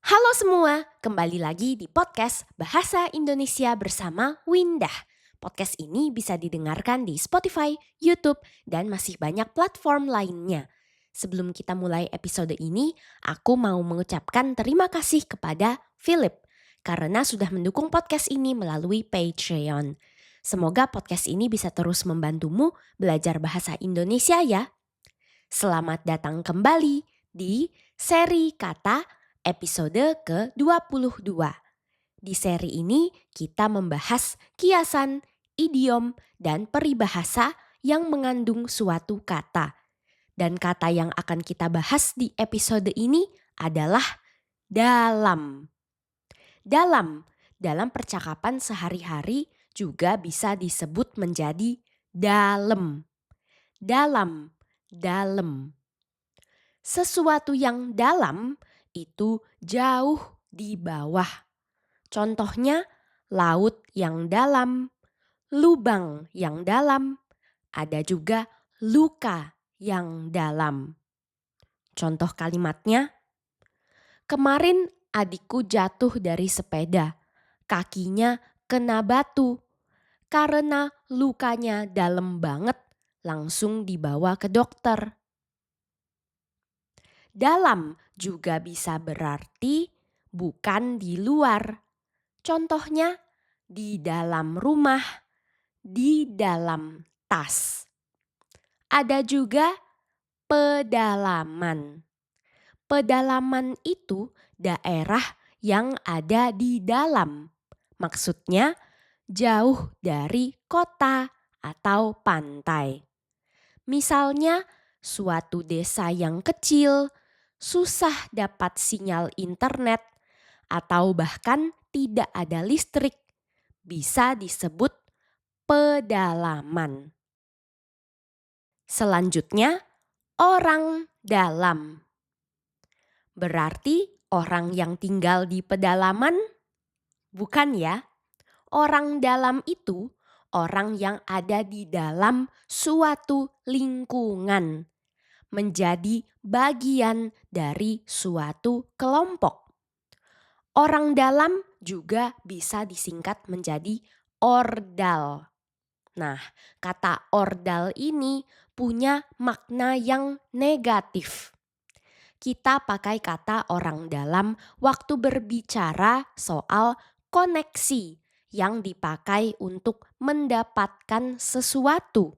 Halo semua, kembali lagi di podcast Bahasa Indonesia bersama Windah. Podcast ini bisa didengarkan di Spotify, YouTube, dan masih banyak platform lainnya. Sebelum kita mulai episode ini, aku mau mengucapkan terima kasih kepada Philip karena sudah mendukung podcast ini melalui Patreon. Semoga podcast ini bisa terus membantumu belajar bahasa Indonesia ya. Selamat datang kembali di seri kata episode ke-22. Di seri ini kita membahas kiasan, idiom, dan peribahasa yang mengandung suatu kata. Dan kata yang akan kita bahas di episode ini adalah dalam. Dalam percakapan sehari-hari juga bisa disebut menjadi dalem. Dalam. Sesuatu yang dalam itu jauh di bawah. Contohnya laut yang dalam, lubang yang dalam, ada juga luka yang dalam. Contoh kalimatnya, kemarin adikku jatuh dari sepeda, kakinya kena batu. Karena lukanya dalam banget, langsung dibawa ke dokter. Dalam juga bisa berarti bukan di luar. Contohnya di dalam rumah, di dalam tas. Ada juga pedalaman. Pedalaman itu daerah yang ada di dalam. Maksudnya jauh dari kota atau pantai. Misalnya suatu desa yang kecil, susah dapat sinyal internet, atau bahkan tidak ada listrik, bisa disebut pedalaman. Selanjutnya, orang dalam. Berarti orang yang tinggal di pedalaman? Bukan ya. Orang dalam itu orang yang ada di dalam suatu lingkungan, menjadi bagian dari suatu kelompok. Orang dalam juga bisa disingkat menjadi ordal. Nah, kata ordal ini punya makna yang negatif. Kita pakai kata orang dalam waktu berbicara soal koneksi yang dipakai untuk mendapatkan sesuatu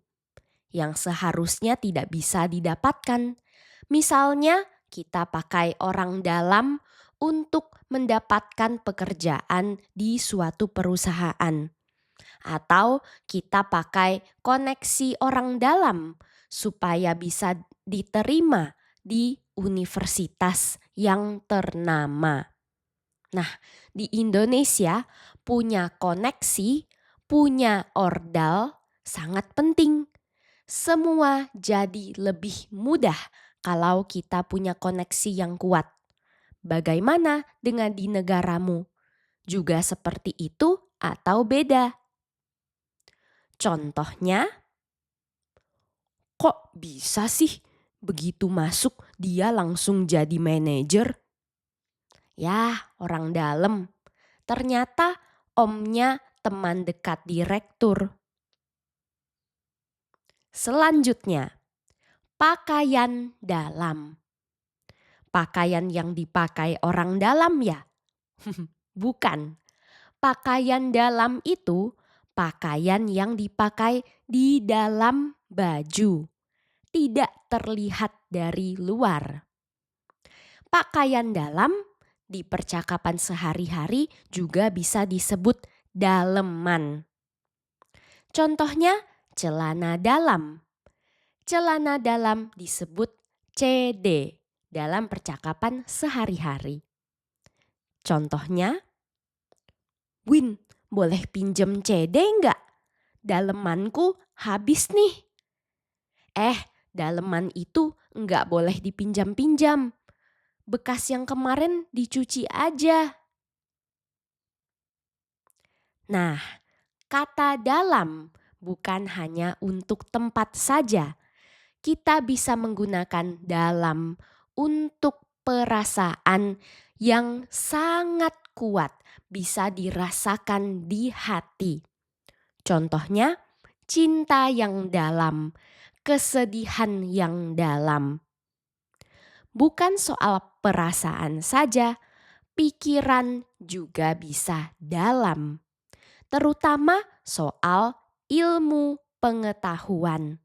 yang seharusnya tidak bisa didapatkan. Misalnya, kita pakai orang dalam untuk mendapatkan pekerjaan di suatu perusahaan. Atau kita pakai koneksi orang dalam supaya bisa diterima di universitas yang ternama. Nah, di Indonesia punya koneksi, punya ordal sangat penting. Semua jadi lebih mudah kalau kita punya koneksi yang kuat. Bagaimana dengan di negaramu? Juga seperti itu atau beda? Contohnya, kok bisa sih begitu masuk dia langsung jadi manajer? Ya, orang dalam. Ternyata omnya teman dekat direktur. Selanjutnya, pakaian dalam. Pakaian yang dipakai orang dalam ya? Bukan. Pakaian dalam itu pakaian yang dipakai di dalam baju. Tidak terlihat dari luar. Pakaian dalam di percakapan sehari-hari juga bisa disebut daleman. Contohnya celana dalam. Celana dalam disebut CD dalam percakapan sehari-hari. Contohnya, Win, boleh pinjem CD enggak? Dalemanku habis nih. Daleman itu enggak boleh dipinjam-pinjam. Bekas yang kemarin dicuci aja. Nah, kata dalam bukan hanya untuk tempat saja. Kita bisa menggunakan dalam untuk perasaan yang sangat kuat, bisa dirasakan di hati. Contohnya, cinta yang dalam, kesedihan yang dalam. Bukan soal perasaan saja, pikiran juga bisa dalam. Terutama soal ilmu pengetahuan.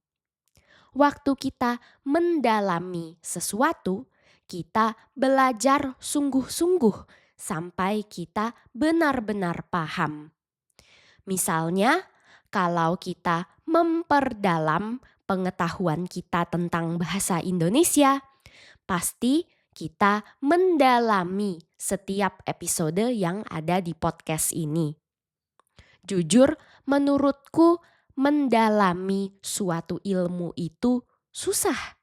Waktu kita mendalami sesuatu, kita belajar sungguh-sungguh sampai kita benar-benar paham. Misalnya, kalau kita memperdalam pengetahuan kita tentang bahasa Indonesia, pasti kita mendalami setiap episode yang ada di podcast ini. Jujur, menurutku mendalami suatu ilmu itu susah.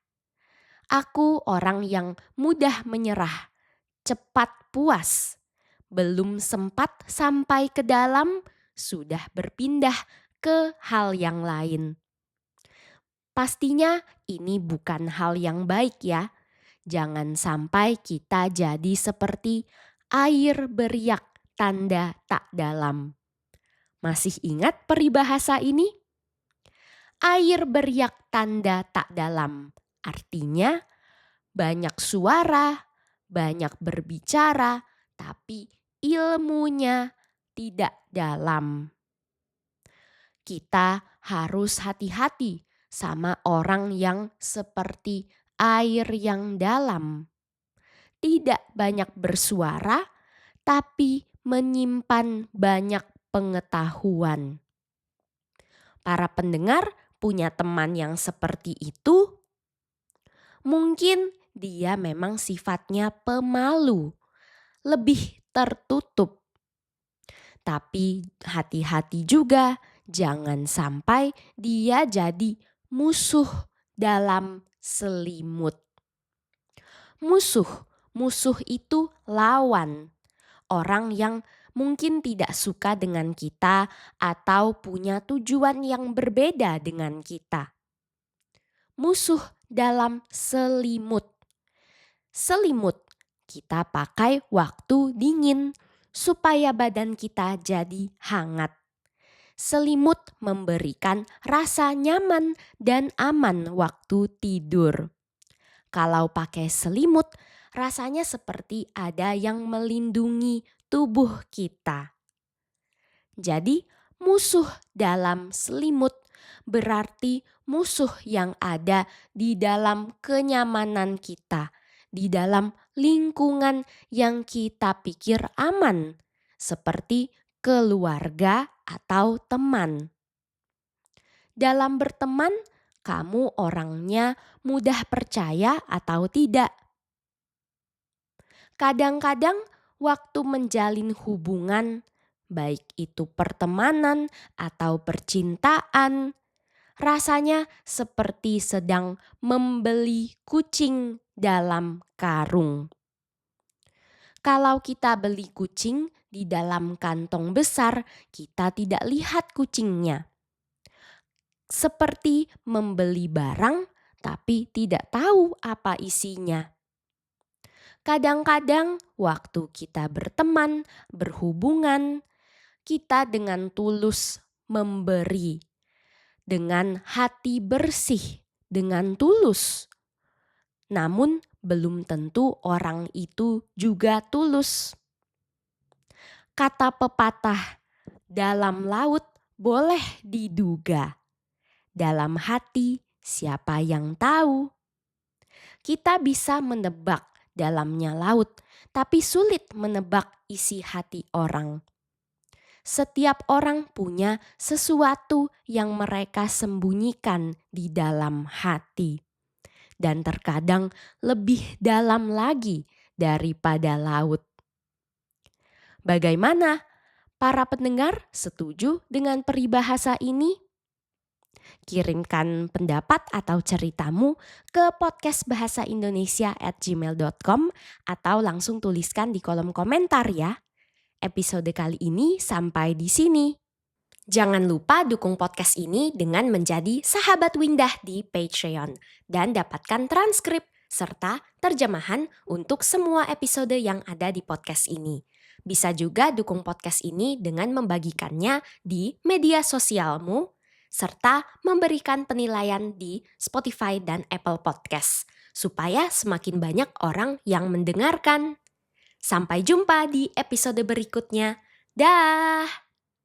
Aku orang yang mudah menyerah, cepat puas. Belum sempat sampai ke dalam, sudah berpindah ke hal yang lain. Pastinya ini bukan hal yang baik ya. Jangan sampai kita jadi seperti air beriak tanda tak dalam. Masih ingat peribahasa ini? Air beriak tanda tak dalam. Artinya banyak suara, banyak berbicara, tapi ilmunya tidak dalam. Kita harus hati-hati sama orang yang seperti air yang dalam. Tidak banyak bersuara, tapi menyimpan banyak pengetahuan. Para pendengar punya teman yang seperti itu? Mungkin dia memang sifatnya pemalu, lebih tertutup. Tapi hati-hati juga, jangan sampai dia jadi musuh dalam selimut. Musuh itu lawan. Orang yang mungkin tidak suka dengan kita atau punya tujuan yang berbeda dengan kita. Musuh dalam selimut. Selimut kita pakai waktu dingin supaya badan kita jadi hangat. Selimut memberikan rasa nyaman dan aman waktu tidur. Kalau pakai selimut, rasanya seperti ada yang melindungi tubuh kita. Jadi, musuh dalam selimut berarti musuh yang ada di dalam kenyamanan kita, di dalam lingkungan yang kita pikir aman, seperti keluarga atau teman. Dalam berteman, kamu orangnya mudah percaya atau tidak? Kadang-kadang waktu menjalin hubungan, baik itu pertemanan atau percintaan, rasanya seperti sedang membeli kucing dalam karung. Kalau kita beli kucing di dalam kantong besar, kita tidak lihat kucingnya. Seperti membeli barang tapi tidak tahu apa isinya. Kadang-kadang waktu kita berteman, berhubungan, kita dengan tulus memberi, dengan hati bersih, dengan tulus. Namun belum tentu orang itu juga tulus. Kata pepatah, dalam laut boleh diduga. Dalam hati siapa yang tahu? Kita bisa menebak dalamnya laut, tapi sulit menebak isi hati orang. Setiap orang punya sesuatu yang mereka sembunyikan di dalam hati. Dan terkadang lebih dalam lagi daripada laut. Bagaimana? Para pendengar setuju dengan peribahasa ini? Kirimkan pendapat atau ceritamu ke podcastbahasaindonesia@gmail.com atau langsung tuliskan di kolom komentar ya. Episode kali ini sampai di sini. Jangan lupa dukung podcast ini dengan menjadi sahabat Windah di Patreon dan dapatkan transkrip serta terjemahan untuk semua episode yang ada di podcast ini. Bisa juga dukung podcast ini dengan membagikannya di media sosialmu, serta memberikan penilaian di Spotify dan Apple Podcast, supaya semakin banyak orang yang mendengarkan. Sampai jumpa di episode berikutnya. Dah!